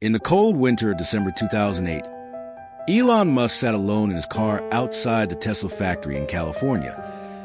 In the cold winter of December 2008, Elon Musk sat alone in his car outside the Tesla factory in California,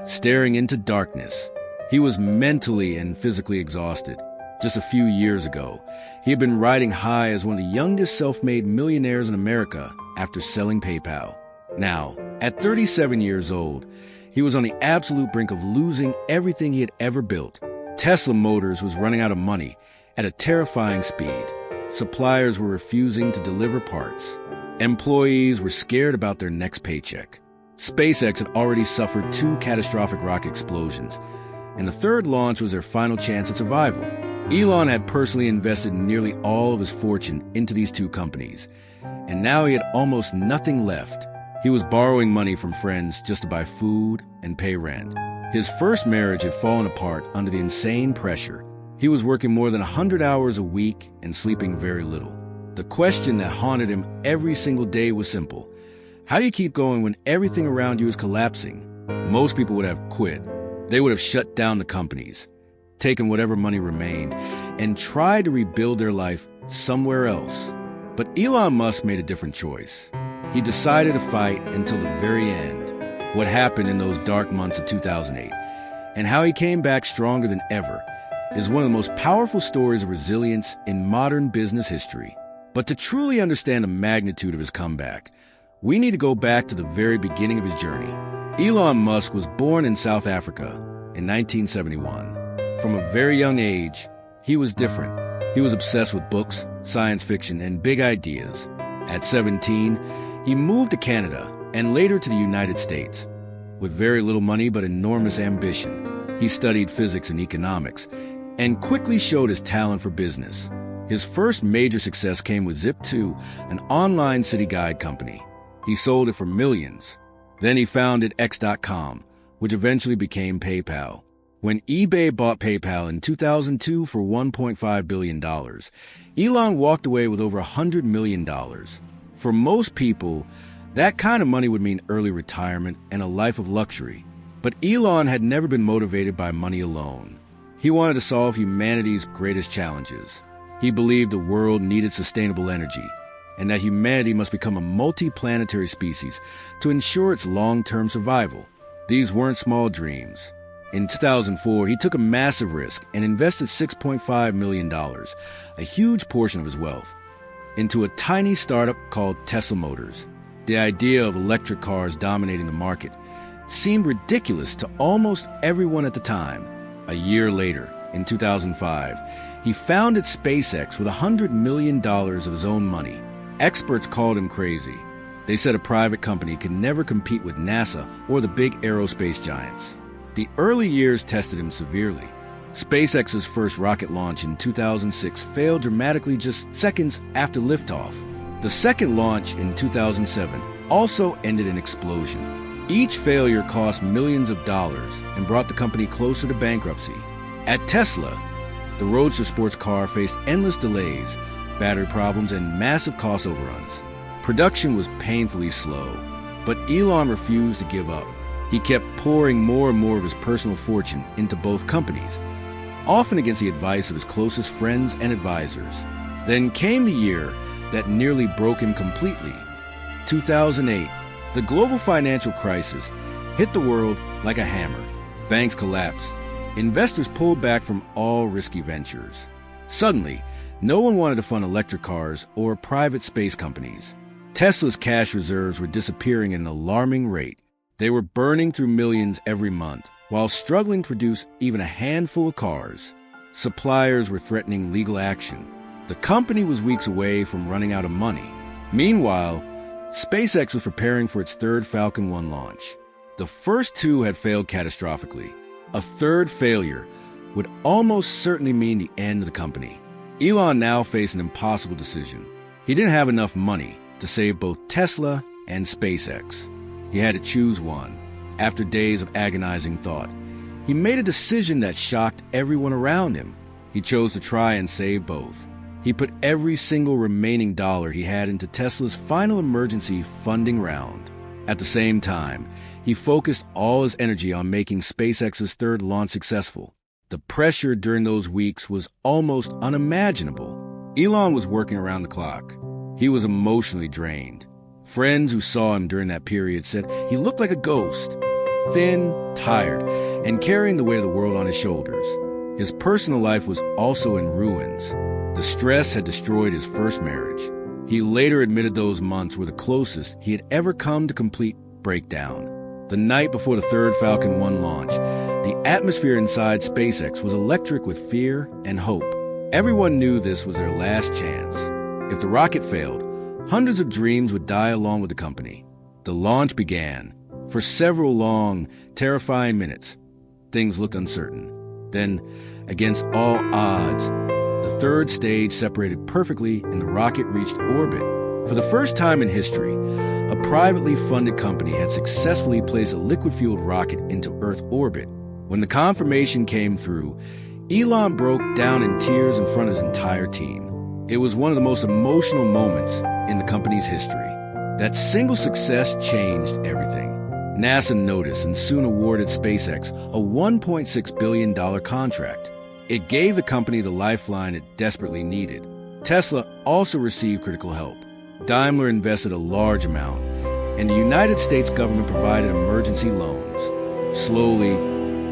staring into darkness. He was mentally and physically exhausted. Just a few years ago, he had been riding high as one of the youngest self-made millionaires in America after selling PayPal. Now, at 37 years old, he was on the absolute brink of losing everything he had ever built. Tesla Motors was running out of money at a terrifying speed. Suppliers were refusing to deliver parts. Employees were scared about their next paycheck. SpaceX had already suffered 2 catastrophic rocket explosions, and the third launch was their final chance at survival. Elon had personally invested nearly all of his fortune into these 2 companies, and now he had almost nothing left. He was borrowing money from friends just to buy food and pay rent. His first marriage had fallen apart under the insane pressure. He was working more than 100 hours a week and sleeping very little. The question that haunted him every single day was simple. How do you keep going when everything around you is collapsing? Most people would have quit. They would have shut down the companies, taken whatever money remained, and tried to rebuild their life somewhere else. But Elon Musk made a different choice. He decided to fight until the very end. What happened in those dark months of 2008, and how he came back stronger than ever, is one of the most powerful stories of resilience in modern business history. But to truly understand the magnitude of his comeback, we need to go back to the very beginning of his journey. Elon Musk was born in South Africa in 1971. From a very young age, he was different. He was obsessed with books, science fiction, and big ideas. At 17, he moved to Canada and later to the United States. With very little money but enormous ambition, he studied physics and economics and quickly showed his talent for business. His first major success came with Zip2, an online city guide company. He sold it for millions. Then he founded X.com, which eventually became PayPal. When eBay bought PayPal in 2002 for $1.5 billion, Elon walked away with over $100 million. For most people, that kind of money would mean early retirement and a life of luxury. But Elon had never been motivated by money alone. He wanted to solve humanity's greatest challenges. He believed the world needed sustainable energy, and that humanity must become a multi-planetary species to ensure its long-term survival. These weren't small dreams. In 2004, he took a massive risk and invested $6.5 million, a huge portion of his wealth, into a tiny startup called Tesla Motors. The idea of electric cars dominating the market seemed ridiculous to almost everyone at the time. A year later, in 2005, he founded SpaceX with $100 million of his own money. Experts called him crazy. They said a private company could never compete with NASA or the big aerospace giants. The early years tested him severely. SpaceX's first rocket launch in 2006 failed dramatically just seconds after liftoff. The second launch in 2007 also ended in explosion. Each failure cost millions of dollars and brought the company closer to bankruptcy. At Tesla, the Roadster sports car faced endless delays, battery problems, and massive cost overruns. Production was painfully slow, but Elon refused to give up. He kept pouring more and more of his personal fortune into both companies, often against the advice of his closest friends and advisors. Then came the year that nearly broke him completely. 2008, the global financial crisis hit the world like a hammer. Banks collapsed. Investors pulled back from all risky ventures. Suddenly, no one wanted to fund electric cars or private space companies. Tesla's cash reserves were disappearing at an alarming rate. They were burning through millions every month, while struggling to produce even a handful of cars. Suppliers were threatening legal action. The company was weeks away from running out of money. Meanwhile, SpaceX was preparing for its third Falcon 1 launch. The first 2 had failed catastrophically. A third failure would almost certainly mean the end of the company. Elon now faced an impossible decision. He didn't have enough money to save both Tesla and SpaceX. He had to choose one. After days of agonizing thought, he made a decision that shocked everyone around him. He chose to try and save both. He put every single remaining dollar he had into Tesla's final emergency funding round. At the same time, he focused all his energy on making SpaceX's third launch successful. The pressure during those weeks was almost unimaginable. Elon was working around the clock. He was emotionally drained. Friends who saw him during that period said he looked like a ghost, thin, tired, and carrying the weight of the world on his shoulders. His personal life was also in ruins. The stress had destroyed his first marriage. He later admitted those months were the closest he had ever come to complete breakdown. The night before the third Falcon 1 launch, the atmosphere inside SpaceX was electric with fear and hope. Everyone knew this was their last chance. If the rocket failed, hundreds of dreams would die along with the company. The launch began. For several long, terrifying minutes, things looked uncertain. Then, against all odds, the third stage separated perfectly and the rocket reached orbit. For the first time in history, a privately funded company had successfully placed a liquid-fueled rocket into Earth orbit. When the confirmation came through, Elon broke down in tears in front of his entire team. It was one of the most emotional moments in the company's history. That single success changed everything. NASA noticed and soon awarded SpaceX a $1.6 billion contract. It gave the company the lifeline it desperately needed. Tesla also received critical help. Daimler invested a large amount, and the United States government provided emergency loans. Slowly,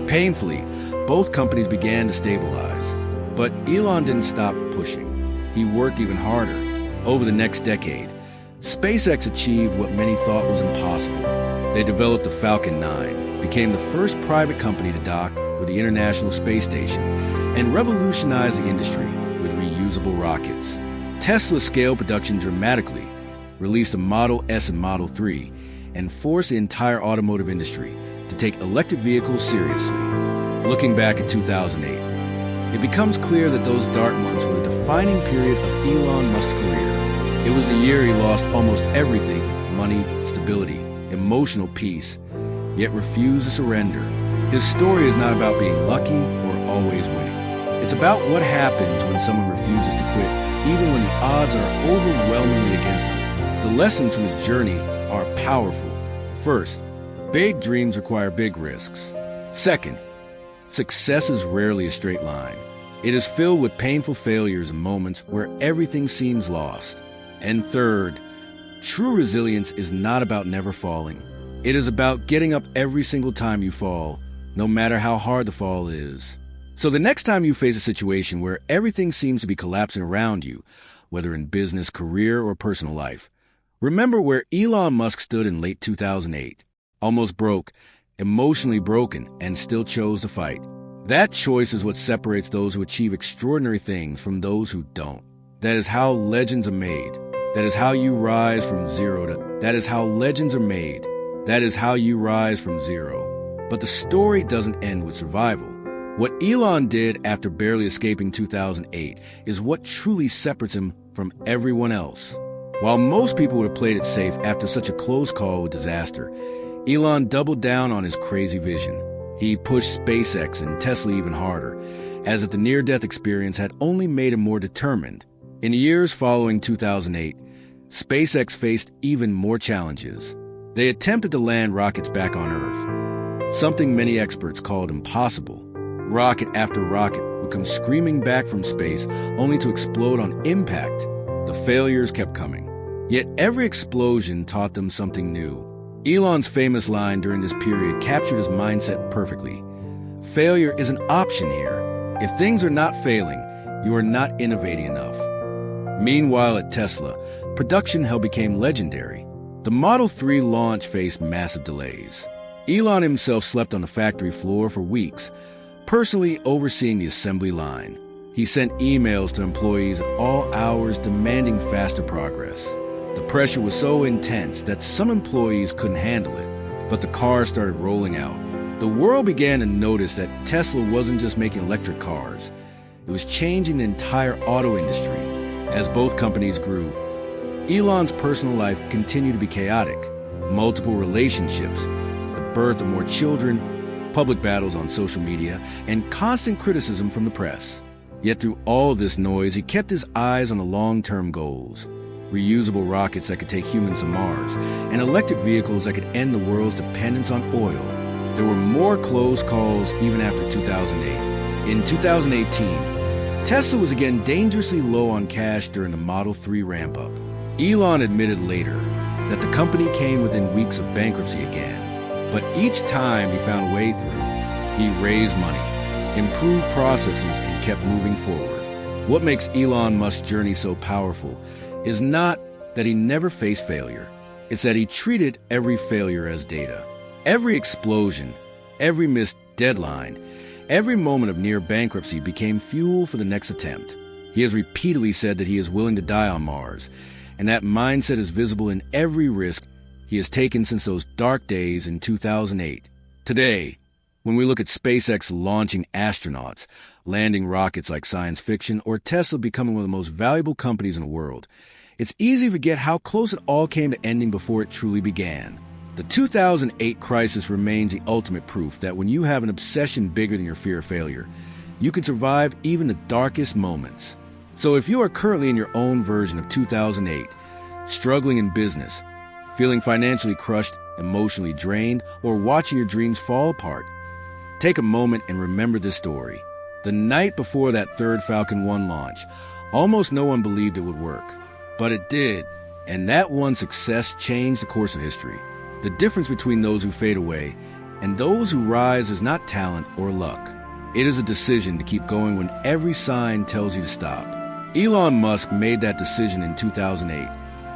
painfully, both companies began to stabilize. But Elon didn't stop pushing. He worked even harder. Over the next decade, SpaceX achieved what many thought was impossible. They developed the Falcon 9, became the first private company to dock with the International Space Station, and revolutionized the industry with reusable rockets. Tesla scaled production dramatically, released the Model S and Model 3, and forced the entire automotive industry to take electric vehicles seriously. Looking back at 2008, it becomes clear that those dark months were the defining period of Elon Musk's career. It was the year he lost almost everything: money, stability, emotional peace, yet refused to surrender. His story is not about being lucky or always winning. It's about what happens when someone refuses to quit, even when the odds are overwhelmingly against them. The lessons from his journey are powerful. First, big dreams require big risks. Second, success is rarely a straight line. It is filled with painful failures and moments where everything seems lost. And third, true resilience is not about never falling. It is about getting up every single time you fall, no matter how hard the fall is. So the next time you face a situation where everything seems to be collapsing around you, whether in business, career, or personal life, remember where Elon Musk stood in late 2008. Almost broke, emotionally broken, and still chose to fight. That choice is what separates those who achieve extraordinary things from those who don't. That is how legends are made. That is how you rise from zero to... That is how legends are made. That is how you rise from zero. But the story doesn't end with survival. What Elon did after barely escaping 2008 is what truly separates him from everyone else. While most people would have played it safe after such a close call with disaster, Elon doubled down on his crazy vision. He pushed SpaceX and Tesla even harder, as if the near-death experience had only made him more determined. In the years following 2008, SpaceX faced even more challenges. They attempted to land rockets back on Earth, something many experts called impossible. Rocket after rocket would come screaming back from space, only to explode on impact. The failures kept coming. Yet every explosion taught them something new. Elon's famous line during this period captured his mindset perfectly. Failure is an option here. If things are not failing, you are not innovating enough. Meanwhile, at Tesla, production hell became legendary. The Model 3 launch faced massive delays. Elon himself slept on the factory floor for weeks, personally overseeing the assembly line. He sent emails to employees at all hours demanding faster progress. The pressure was so intense that some employees couldn't handle it, but the cars started rolling out. The world began to notice that Tesla wasn't just making electric cars. It was changing the entire auto industry. As both companies grew, Elon's personal life continued to be chaotic. Multiple relationships, the birth of more children, public battles on social media, and constant criticism from the press. Yet through all this noise, he kept his eyes on the long-term goals. Reusable rockets that could take humans to Mars, and electric vehicles that could end the world's dependence on oil. There were more close calls even after 2008. In 2018, Tesla was again dangerously low on cash during the Model 3 ramp-up. Elon admitted later that the company came within weeks of bankruptcy again, but each time he found a way through. He raised money, improved processes, and kept moving forward. What makes Elon Musk's journey so powerful is not that he never faced failure. It's that he treated every failure as data. Every explosion, every missed deadline, every moment of near bankruptcy became fuel for the next attempt. He has repeatedly said that he is willing to die on Mars, and that mindset is visible in every risk he has taken since those dark days in 2008. Today, when we look at SpaceX launching astronauts, landing rockets like science fiction, or Tesla becoming one of the most valuable companies in the world, it's easy to forget how close it all came to ending before it truly began. The 2008 crisis remains the ultimate proof that when you have an obsession bigger than your fear of failure, you can survive even the darkest moments. So if you are currently in your own version of 2008, struggling in business, feeling financially crushed, emotionally drained, or watching your dreams fall apart, take a moment and remember this story. The night before that third Falcon 1 launch, almost no one believed it would work. But it did, and that one success changed the course of history. The difference between those who fade away and those who rise is not talent or luck. It is a decision to keep going when every sign tells you to stop. Elon Musk made that decision in 2008,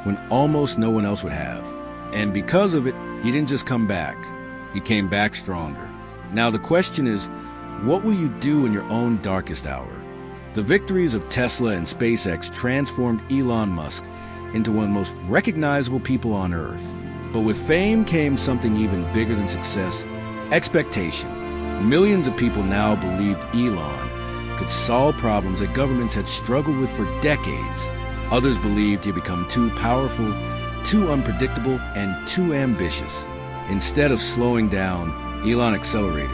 when almost no one else would have. And because of it, he didn't just come back. He came back stronger. Now the question is, what will you do in your own darkest hour? The victories of Tesla and SpaceX transformed Elon Musk into one of the most recognizable people on Earth. But with fame came something even bigger than success: expectation. Millions of people now believed Elon could solve problems that governments had struggled with for decades. Others believed he had become too powerful, too unpredictable, and too ambitious. Instead of slowing down, Elon accelerated.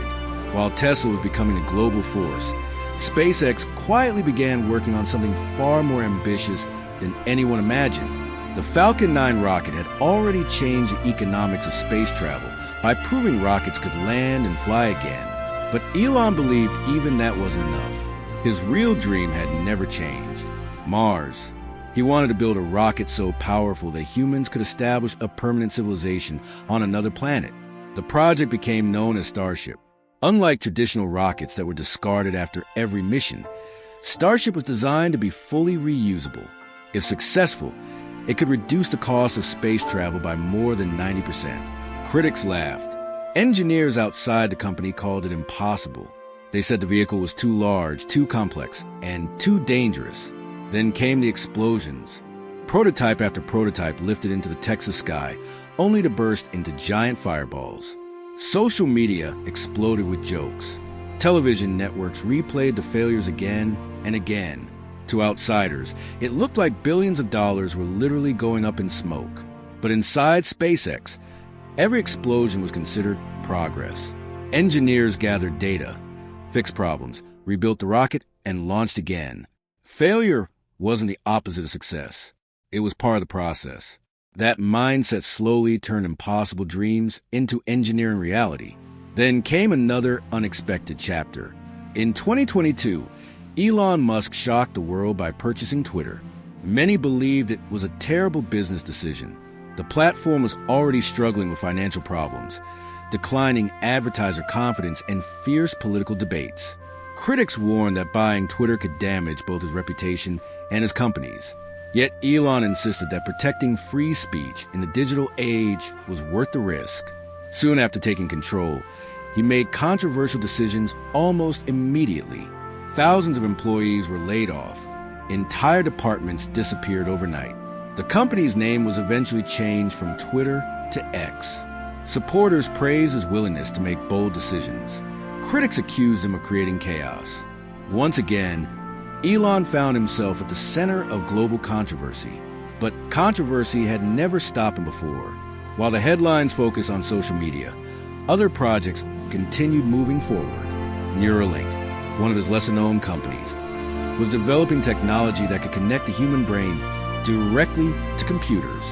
While Tesla was becoming a global force, SpaceX quietly began working on something far more ambitious than anyone imagined. The Falcon 9 rocket had already changed the economics of space travel by proving rockets could land and fly again. But Elon believed even that wasn't enough. His real dream had never changed: Mars. He wanted to build a rocket so powerful that humans could establish a permanent civilization on another planet. The project became known as Starship. Unlike traditional rockets that were discarded after every mission, Starship was designed to be fully reusable. If successful, it could reduce the cost of space travel by more than 90%. Critics laughed. Engineers outside the company called it impossible. They said the vehicle was too large, too complex, and too dangerous. Then came the explosions. Prototype after prototype lifted into the Texas sky, only to burst into giant fireballs. Social media exploded with jokes. Television networks replayed the failures again and again. To outsiders, it looked like billions of dollars were literally going up in smoke. But inside SpaceX, every explosion was considered progress. Engineers gathered data, fixed problems, rebuilt the rocket, and launched again. Failure wasn't the opposite of success. It was part of the process. That mindset slowly turned impossible dreams into engineering reality. Then came another unexpected chapter. In 2022, Elon Musk shocked the world by purchasing Twitter. Many believed it was a terrible business decision. The platform was already struggling with financial problems, declining advertiser confidence, and fierce political debates. Critics warned that buying Twitter could damage both his reputation and his company's. Yet Elon insisted that protecting free speech in the digital age was worth the risk. Soon after taking control, he made controversial decisions almost immediately. Thousands of employees were laid off. Entire departments disappeared overnight. The company's name was eventually changed from Twitter to X. Supporters praised his willingness to make bold decisions. Critics accused him of creating chaos. Once again, Elon found himself at the center of global controversy. But controversy had never stopped him before. While the headlines focused on social media, other projects continued moving forward. Neuralink, one of his lesser-known companies, was developing technology that could connect the human brain directly to computers.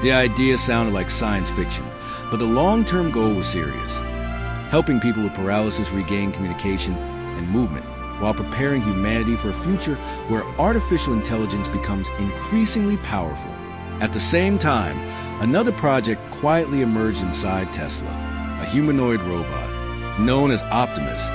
The idea sounded like science fiction, but the long-term goal was serious: helping people with paralysis regain communication and movement while preparing humanity for a future where artificial intelligence becomes increasingly powerful. At the same time, another project quietly emerged inside Tesla, a humanoid robot known as Optimus.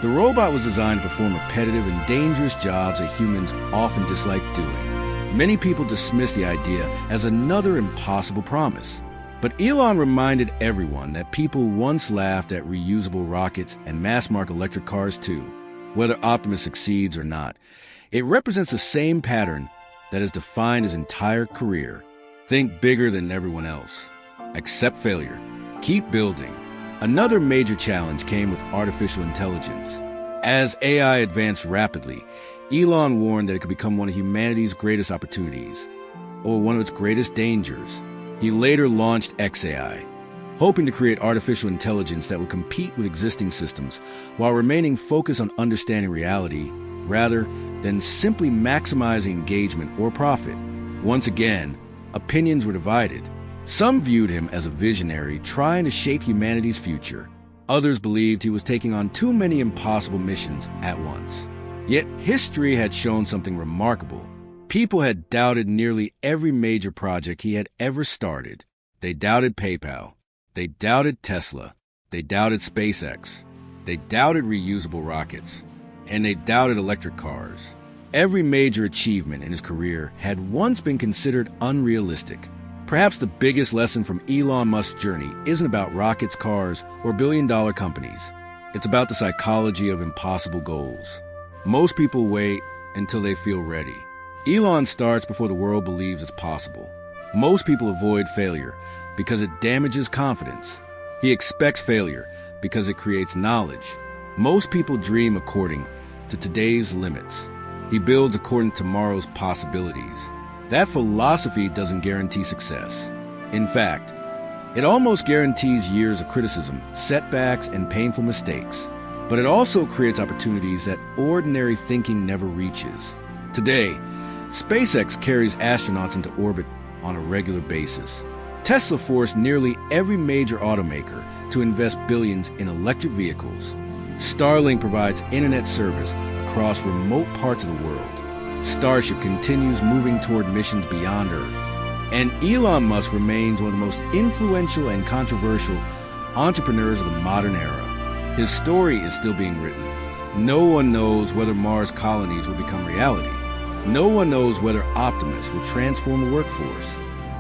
The robot was designed to perform repetitive and dangerous jobs that humans often dislike doing. Many people dismiss the idea as another impossible promise. But Elon reminded everyone that people once laughed at reusable rockets and mass-market electric cars too, whether Optimus succeeds or not. It represents the same pattern that has defined his entire career. Think bigger than everyone else. Accept failure. Keep building. Another major challenge came with artificial intelligence. As AI advanced rapidly, Elon warned that it could become one of humanity's greatest opportunities, or one of its greatest dangers. He later launched XAI, hoping to create artificial intelligence that would compete with existing systems while remaining focused on understanding reality rather than simply maximizing engagement or profit. Once again, opinions were divided. Some viewed him as a visionary trying to shape humanity's future. Others believed he was taking on too many impossible missions at once. Yet history had shown something remarkable. People had doubted nearly every major project he had ever started. They doubted PayPal. They doubted Tesla. They doubted SpaceX. They doubted reusable rockets. And they doubted electric cars. Every major achievement in his career had once been considered unrealistic. Perhaps the biggest lesson from Elon Musk's journey isn't about rockets, cars, or billion-dollar companies. It's about the psychology of impossible goals. Most people wait until they feel ready. Elon starts before the world believes it's possible. Most people avoid failure because it damages confidence. He expects failure because it creates knowledge. Most people dream according to today's limits. He builds according to tomorrow's possibilities. That philosophy doesn't guarantee success. In fact, it almost guarantees years of criticism, setbacks, and painful mistakes. But it also creates opportunities that ordinary thinking never reaches. Today, SpaceX carries astronauts into orbit on a regular basis. Tesla forced nearly every major automaker to invest billions in electric vehicles. Starlink provides internet service across remote parts of the world. Starship continues moving toward missions beyond Earth. And Elon Musk remains one of the most influential and controversial entrepreneurs of the modern era. His story is still being written. No one knows whether Mars colonies will become reality. No one knows whether Optimus will transform the workforce.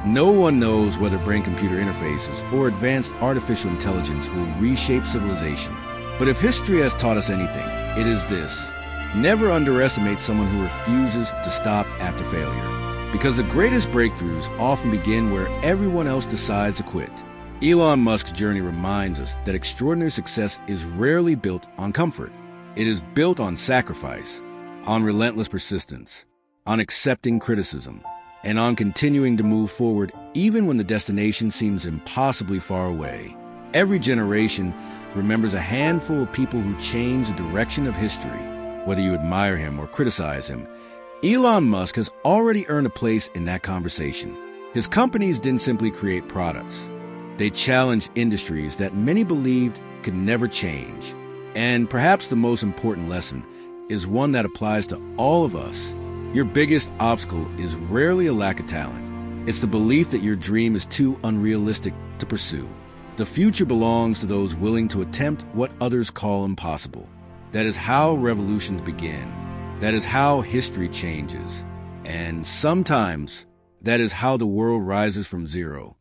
No one knows whether brain-computer interfaces or advanced artificial intelligence will reshape civilization. But if history has taught us anything, it is this. Never underestimate someone who refuses to stop after failure. Because the greatest breakthroughs often begin where everyone else decides to quit. Elon Musk's journey reminds us that extraordinary success is rarely built on comfort. It is built on sacrifice, on relentless persistence, on accepting criticism, and on continuing to move forward even when the destination seems impossibly far away. Every generation remembers a handful of people who changed the direction of history. Whether you admire him or criticize him, Elon Musk has already earned a place in that conversation. His companies didn't simply create products. They challenged industries that many believed could never change. And perhaps the most important lesson is one that applies to all of us. Your biggest obstacle is rarely a lack of talent. It's the belief that your dream is too unrealistic to pursue. The future belongs to those willing to attempt what others call impossible. That is how revolutions begin. That is how history changes. And sometimes, that is how the world rises from zero.